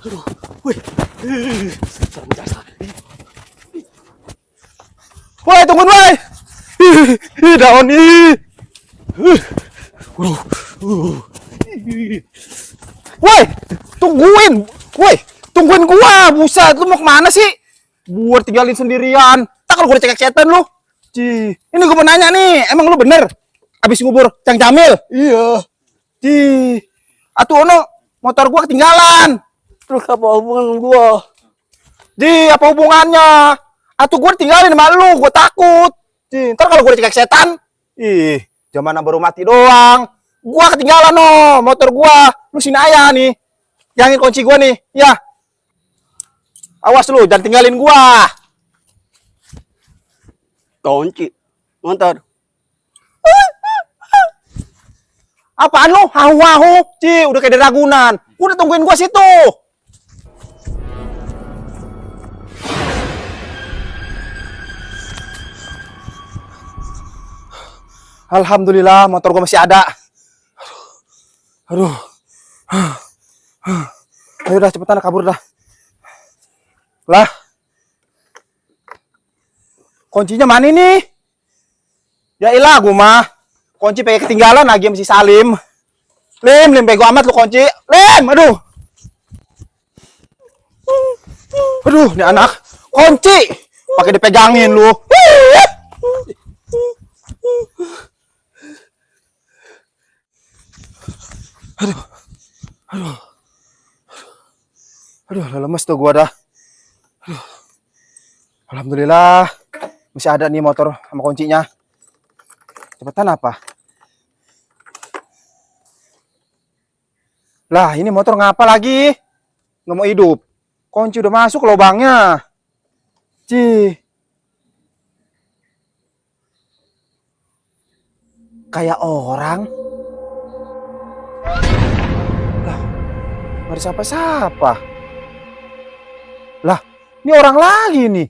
Aduh, wih, serem jasa. Woi, tungguin, woi. Daun nih. Woi, tungguin. Woi, tungguin gua. Buset, lu mau kemana sih? Gua tinggalin sendirian. Tak kalau gua cekek setan lu. Ci, ini gua mau nanya nih, emang lu bener abis ngubur Cang Jamil? Iya. Ci, atuh ono motor gua ketinggalan. Terus apa hubungan gua? Ji, apa hubungannya? Atuh gua tinggalin sama lu, gua takut. Ji, ntar kalau gua dicekek setan, ih, zaman baru mati doang. Gua ketinggalan no, motor gua. Lu sini aja nih. Yang kunci gua nih, ya. Awas lu, jangan tinggalin gua. Kunci motor. Apaan lu? Hahu-hahu. Ci, udah kayak di Ragunan. Udah tungguin gua situ. Alhamdulillah motor gua masih ada. Aduh. Ayo dah cepetan kabur dah. Lah. Kuncinya mana nih? Ya ilah gua mah. Kunci pakai ketinggalan lagi sama si Salim. Lim bego amat lu kunci. Lim, aduh. Aduh, ini anak kunci pakai dipegangin lu. Aduh, lemes tuh gua dah. Aduh. Alhamdulillah masih ada nih motor sama kuncinya. Cepetan apa? Lah, ini motor ngapa lagi? Nggak mau hidup. Kunci udah masuk ke lubangnya. Ci. Kayak orang. Lah, nggak ada siapa-siapa. Lah, ini orang lagi nih.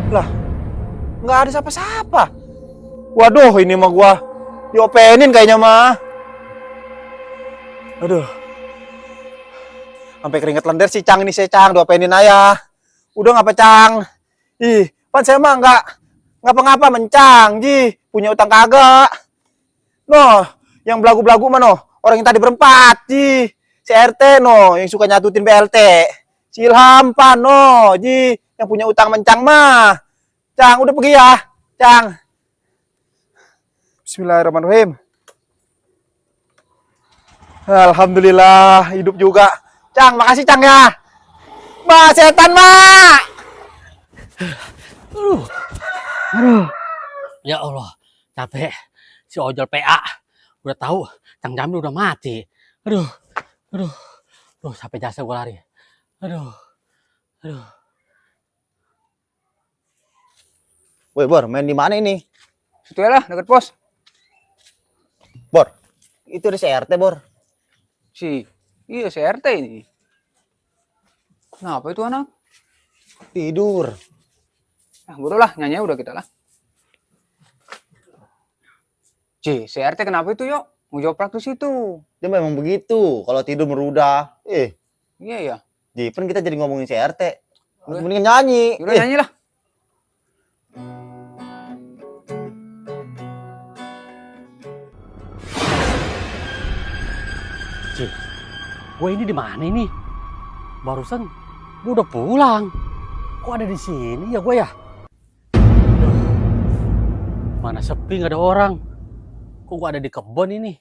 Lah, nggak ada siapa-siapa. Waduh, ini mah gua diopenin kayaknya mah. Aduh. Sampai keringet lendir si Cang ini, si Cang diopenin aja. Udah ngapa Cang? Ih, pan saya mah nggak ngapa-ngapa mencang, Ji. Punya utang kagak. Noh, yang belagu-belagu mah noh, orang yang tadi berempat, Ji. Si RT noh, yang suka nyatutin BLT. Si Ilham pan noh, Ji, yang punya utang mencang mah. Cang, udah pergi ya, Cang. Bismillahirrahmanirrahim. Alhamdulillah, hidup juga. Cang, makasih Cang ya. Mbak, setan, Mbak. Aduh. Ya Allah, capek. Si ojol PA udah tahu Cang Jamil udah mati. Aduh. Sampai jasa gue lari. Aduh. Woi, Bor, main di mana ini? Situ ya lah, deket pos. Bor, itu ada CRT, Bor. Iya CRT ini. Kenapa itu anak? Tidur. Nah, bodoh lah, nyanyi udah kita lah. CRT kenapa itu yuk? Mau jawab praktis itu. Dia memang begitu, kalau tidur merudah. Iya ya. Ji, kan kita jadi ngomongin CRT. Mendingan nyanyi. Udah nyanyi lah. Ci, gue ini di mana ini? Barusan gue udah pulang. Kok ada di sini ya gue ya? Mana sepi nggak ada orang. Kok gue ada di kebun ini?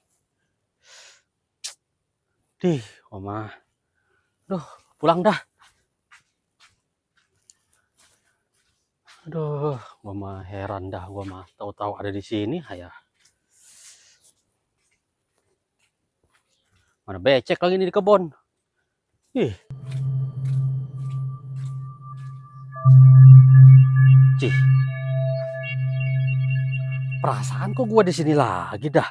Oma. Duh, pulang dah. Aduh, gue mah heran dah. Gue mah tahu-tahu ada di sini, ya. Mana becek lagi nih di kebun. Cih. Perasaan kok gue di sini lagi dah.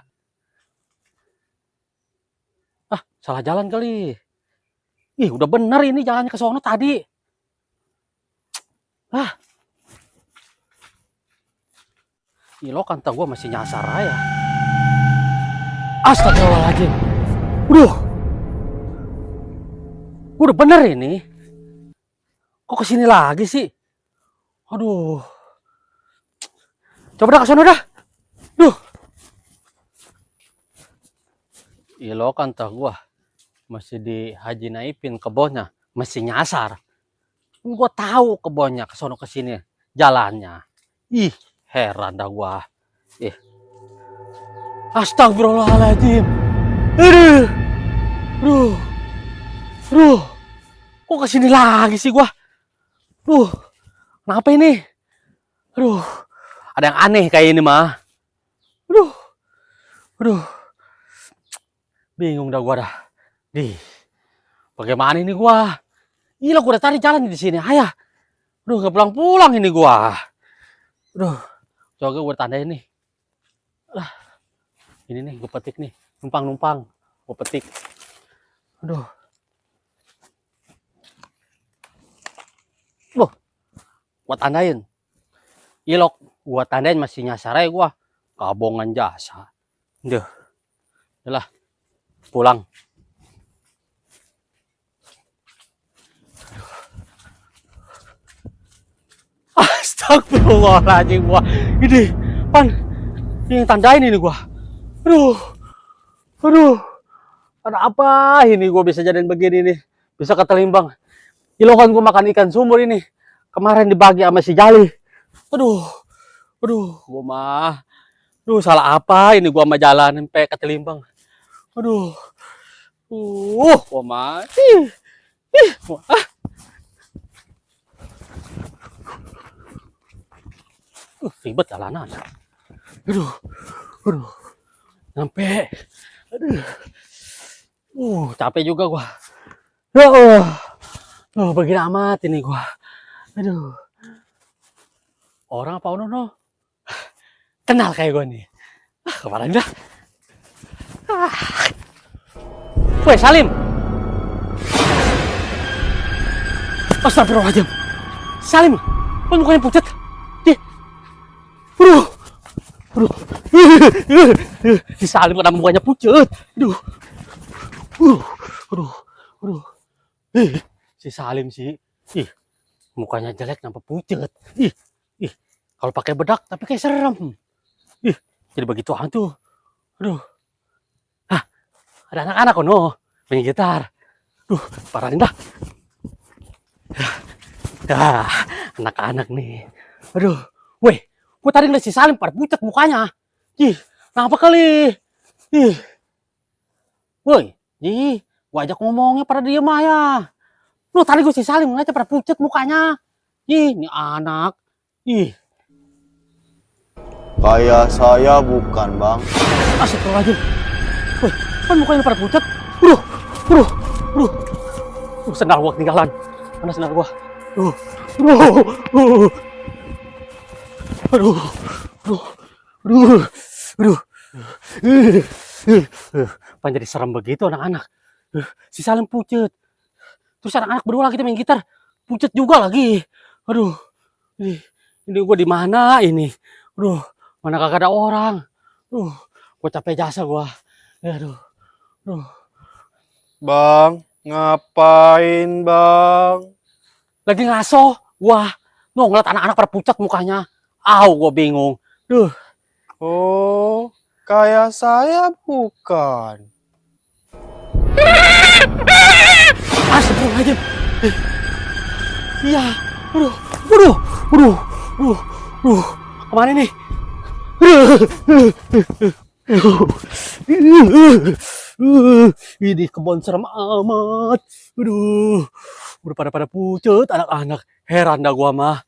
Salah jalan kali. Udah bener ini jalannya ke sono tadi. Lo kantong gue masih nyasar aja. Astagfirullahaladzim. Gue udah bener ini. Kok kesini lagi sih? Aduh. Coba dah ke sana dah. Duh. Ilo kan tah gua masih di Haji Naipin kebonnya, masih nyasar. Gua tahu kebonnya ke sono ke sini jalannya. Ih, heran dah gua. Ih. Astagfirullahaladzim. Aduh. Aduh. Aduh. Kok kesini lagi sih gua? Kenapa ini? Aduh. Ada yang aneh kayak ini mah. Aduh. Bingung dah gua dah. Bagaimana ini gua? Gila gua udah tadi jalan di sini. Ayah. Aduh, gak pulang-pulang ini gua. Aduh. Coba gua tandain nih. Ini nih gua petik nih. Numpang. Gua petik. Aduh. Gua tandain. Ilok. Gua tandain masih nyasar aja gua. Kabongan jasa. Duh. Yalah. Pulang. Astagfirullahaladzim gua. Ini, Pan. Ini yang tandain ini gua. Aduh. Ada apa ini gua bisa jadiin begini nih? Bisa ketelimbang. Ilokan gua makan ikan sumur ini. Kemarin dibagi sama si Jali. Aduh, gua mah. Salah apa ini gua sama jalan sampai ketelimbang. Gua mah. Ribet jalanan. Sampai. Capek juga gua. Begini amat ini gua. Orang apa ono? Kenal kayak gua nih. Kemarin dah. Woi, Salim. Astagfirullahaladzim. Salim, kok mukanya pucat? Si Salim kenapa mukanya pucat? Si Salim sih. Mukanya jelek kenapa pucat? Kalau pakai bedak tapi kayak serem. Jadi begitu hantu. Ada anak-anak kono main gitar. Parahin dah. Anak-anak nih. Weh, gua tadi ngeliat si Salim pada pucat mukanya. Kenapa kali? Woi, gua ajak ngomongnya pada diem aja. Tadi gua si Salim ngeliatnya pada pucat mukanya. Ini anak. Kayak saya bukan, Bang. Astagfirullahaladzim. Woi, kan mukanya pada pucat. Sendal gua ketinggalan. Mana sendal gua? Pan jadi serem begitu anak-anak. Si Salim pucat. Terus anak-anak berdua lagi main gitar. Pucat juga lagi. Ini gua di mana ini? Mana kagak ada orang. Gua capek jasa gua. Bang, ngapain, Bang? Lagi ngaso gua. Ngeliat anak-anak pada pucat mukanya. Gua bingung. Oh, kayak saya bukan. Astagfirullahaladzim. Iya. Kemana nih? Ini kebun serem amat. Udah pada pucat anak-anak. Heran dah gua mah.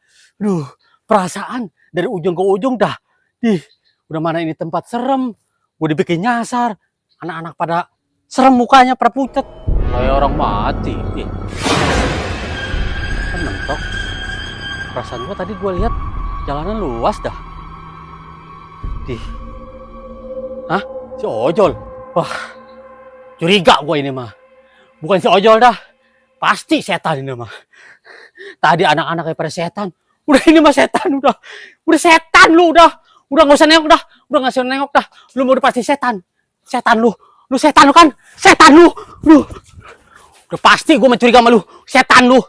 Perasaan dari ujung ke ujung dah. Udah mana ini tempat serem. Gua dibikin nyasar. Anak-anak pada serem mukanya pada pucat. Kayak orang mati. Kan mentok. Perasaan gua tadi gua lihat jalanan luas dah. Hah? Si Ojol? Wah, curiga gua ini mah. Bukan si Ojol dah. Pasti setan ini mah. Tadi anak-anak kayak pada setan. Udah ini mah setan udah. Udah setan lu udah. Udah nggak usah nengok dah. Udah nggak usah nengok dah. Lu mau udah pasti setan. Setan lu. Lu setan lu kan? Setan lu. Udah pasti gue mencuriga sama lu. Setan lu.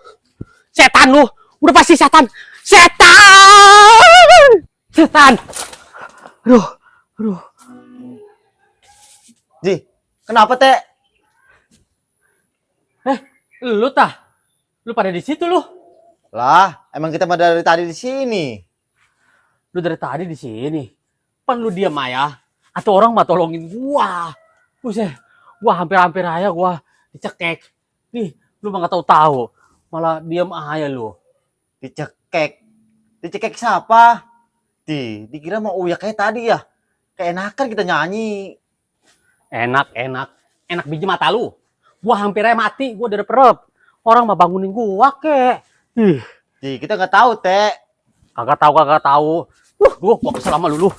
Setan lu. Udah pasti setan. Setan. Setan. Aduh. Aduh. Ji, kenapa teh? Lu tah? Lu pada di situ lu? Lah, emang kita mah dari tadi di sini. Lu dari tadi di sini. Pan lu diam aja. Atau orang mah tolongin gua. Buset. Gua hampir-hampir aja gua dicekek. Nih, lu mah nggak tahu-tahu. Malah diam aja lu. Dicekek. Dicekek siapa? Dikira mau uyak kayak tadi ya. Keenakan kita nyanyi. Enak biji mata lu. Gua hampir aja mati, gua udah perep. Orang mah bangunin gua kek. Ji, kita nggak tahu teh. Kagak tahu. Gua kesel sama lu.